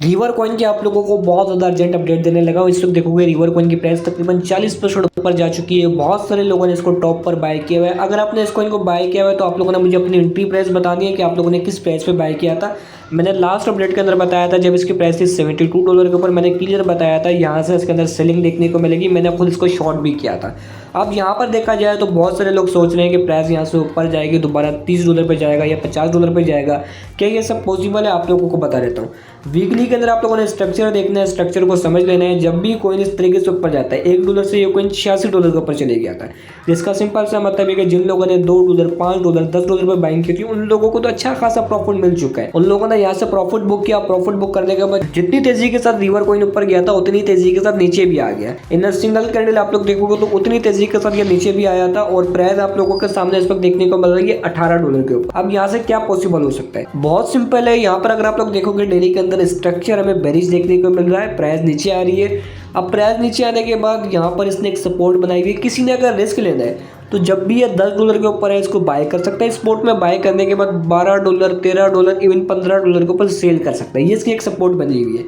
River coin की आप लोगों को बहुत ज़्यादा अर्जेंट अपडेट देने लगा हूं। इस वक्त देखोगे रिवर कॉइन की प्राइस तकरीबन 40% ऊपर जा चुकी है। बहुत सारे लोगों ने इसको टॉप पर बाय किया हुआ है। अगर आपने इस कॉइन को बाय किया हुआ है तो आप लोगों ने मुझे अपनी एंट्री प्राइस बतानी है कि आप लोगों ने किस प्राइस पे बाय किया था। मैंने लास्ट अपडेट के अंदर बताया था जब इसकी प्राइस थी $72 के ऊपर, मैंने क्लियर बताया था यहाँ से इसके अंदर सेलिंग देखने को मिलेगी। मैंने खुद इसको शॉर्ट भी किया था। अब यहाँ पर देखा जाए तो बहुत सारे लोग सोच रहे हैं कि प्राइस यहाँ से ऊपर जाएगी, दोबारा $30 पे जाएगा या $50 पे जाएगा। क्या ये सब पॉसिबल है? आप लोगों को बता देता हूँ। वीकली के अंदर आप लोगों ने स्ट्रक्चर देखना है, स्ट्रक्चर को समझ लेना है। जब भी कॉइन इस तरीके से ऊपर जाता है, $1 से ये कॉइन $86 के ऊपर चले गया था, जिसका सिंपल सा मतलब है कि जिन लोगों ने $2, $5, $10 पे बाइंग की थी उन लोगों को तो अच्छा खासा प्रॉफिट मिल चुका है। उन लोगों ने यहाँ से प्रॉफिट बुक किया। प्रॉफिट बुक करने के बाद जितनी तेजी के साथ रिवर कॉइन ऊपर गया था उतनी तेजी के साथ नीचे भी आ गया। इन सिंगल कैंडल आप लोग देखोगे तो उतनी तेजी के साथ ये नीचे भी आया था और प्राइस आप लोगों के सामने इस वक्त देखने को मिल रही है $18 के ऊपर। अब यहाँ से क्या पॉसिबल हो सकता है? बहुत सिंपल है। यहाँ पर अगर आप लोग देखोगे डेली के अंदर स्ट्रक्चर हमें बेरिश देखने को मिल रहा है, प्राइस नीचे आ रही है। अब प्राइस नीचे आने के बाद यहाँ पर इसने एक सपोर्ट बनाई हुई है। किसी ने अगर रिस्क लेना है तो जब भी ये $10 के ऊपर है इसको बाय कर सकता है। स्पॉट में बाय करने के बाद $12, $13, इवन $15 के ऊपर सेल कर सकता है। ये इसकी एक सपोर्ट बनी हुई है।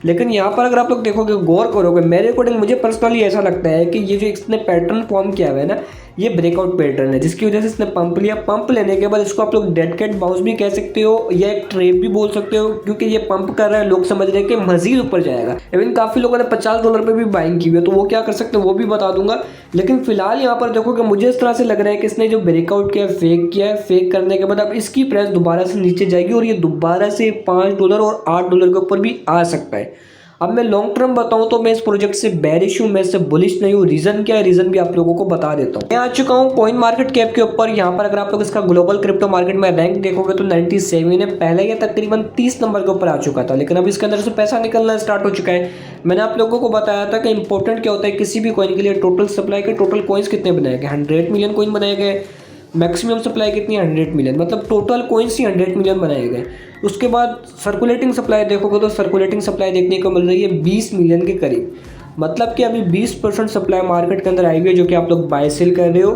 लेकिन यहाँ पर अगर आप लोग देखोगे, गौर करोगे, मेरे अकॉर्डिंग मुझे पर्सनली ऐसा लगता है कि ये जो इसने पैटर्न फॉर्म किया हुआ है ना, ये ब्रेकआउट पैटर्न है, जिसकी वजह से इसने पंप लिया। पंप लेने के बाद इसको आप लोग डेड कैट बाउंस भी कह सकते हो या एक ट्रेप भी बोल सकते हो, क्योंकि ये पंप कर रहा है। लोग समझ रहे हैं कि मजीद ऊपर जाएगा। इवन काफ़ी लोगों ने $50 पे भी बाइंग की हुई है, तो वो क्या कर सकते हैं वो भी बता दूंगा। लेकिन फिलहाल यहाँ पर देखो कि मुझे इस तरह से लग रहा है कि इसने जो ब्रेकआउट किया है, फेक किया है। फेक करने के बाद अब इसकी प्राइस दोबारा से नीचे जाएगी और ये दोबारा से $5 और $8 के ऊपर भी आ सकता है। अब मैं लॉन्ग टर्म बताऊं तो मैं इस प्रोजेक्ट से बेरिश हूं, मैं इससे बुलिश नहीं हूं। रीजन क्या है, रीजन भी आप लोगों को बता देता हूं। मैं आ चुका हूं कॉइन मार्केट कैप के ऊपर। यहां पर अगर आप लोग इसका ग्लोबल क्रिप्टो मार्केट में रैंक देखोगे तो 97 है। पहले ये तकरीबन 30 नंबर के ऊपर आ चुका था, लेकिन अब इसके अंदर से पैसा निकलना स्टार्ट हो चुका है। मैंने आप लोगों को बताया था कि इंपॉर्टेंट क्या होता है किसी भी कॉइन के लिए, टोटल सप्लाई के टोटल कॉइन्स कितने बनाए गए। 100 मिलियन कॉइन बनाए गए। मैक्सिमम सप्लाई कितनी है? 100 मिलियन। मतलब टोटल कॉइन्स ही 100 मिलियन बनाए गए। उसके बाद सर्कुलेटिंग सप्लाई देखोगे तो सर्कुलेटिंग सप्लाई देखने को मिल रही है 20 मिलियन के करीब। मतलब कि अभी 20% सप्लाई मार्केट के अंदर आई हुई है, जो कि आप लोग बाय सेल कर रहे हो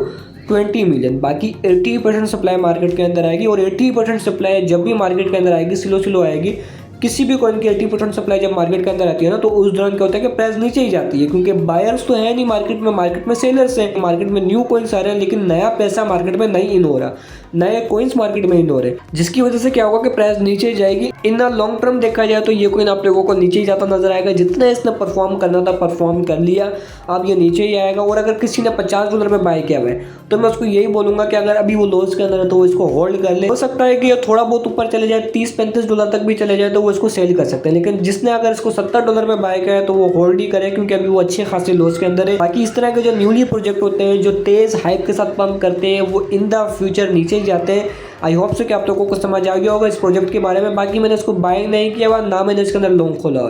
20 मिलियन। बाकी 80% सप्लाई मार्केट के अंदर आएगी और 80% सप्लाई जब भी मार्केट के अंदर आएगी, स्लो आएगी। किसी भी कॉइन की 80% सप्लाई जब मार्केट के अंदर आती है ना, तो उस दौरान क्या होता है कि प्राइस नीचे ही जाती है, क्योंकि बायर्स तो है नहीं मार्केट में सेलर्स हैं। मार्केट में न्यू कॉइन्स आ रहे हैं, लेकिन नया पैसा मार्केट में नहीं इन हो रहा, नए कॉइन्स मार्केट में इन हो रहे, जिसकी वजह से क्या होगा कि प्राइस नीचे जाएगी। इन लॉन्ग टर्म देखा जाए तो ये कॉइन आप लोगों को नीचे ही जाता नजर आएगा। जितना इसने परफॉर्म करना था परफॉर्म कर लिया, अब ये नीचे ही आएगा। और अगर किसी ने $50 पे बाय किया हुआ है तो मैं उसको यही बोलूंगा कि अगर अभी वो लॉस के अंदर है तो वो इसको होल्ड कर ले। हो सकता है कि ये थोड़ा बहुत ऊपर चले जाए, $30-35 तक भी चले जाए तो वो इसको सेल कर सकते हैं। लेकिन जिसने अगर इसको $70 पे बाय किया है तो वो होल्ड ही करे, क्योंकि अभी वो अच्छे खासे लॉस के अंदर है। बाकी इस तरह के जो न्यूली प्रोजेक्ट होते हैं, जो तेज हाइप के साथ पंप करते हैं, वो इन द फ्यूचर नीचे ही जाते हैं। आई होप से कि आप लोगों को समझ आ गया होगा इस प्रोजेक्ट के बारे में। बाकी मैंने इसको बाय नहीं किया हुआ, ना मैंने इसके अंदर लॉन्ग खोला हुआ है।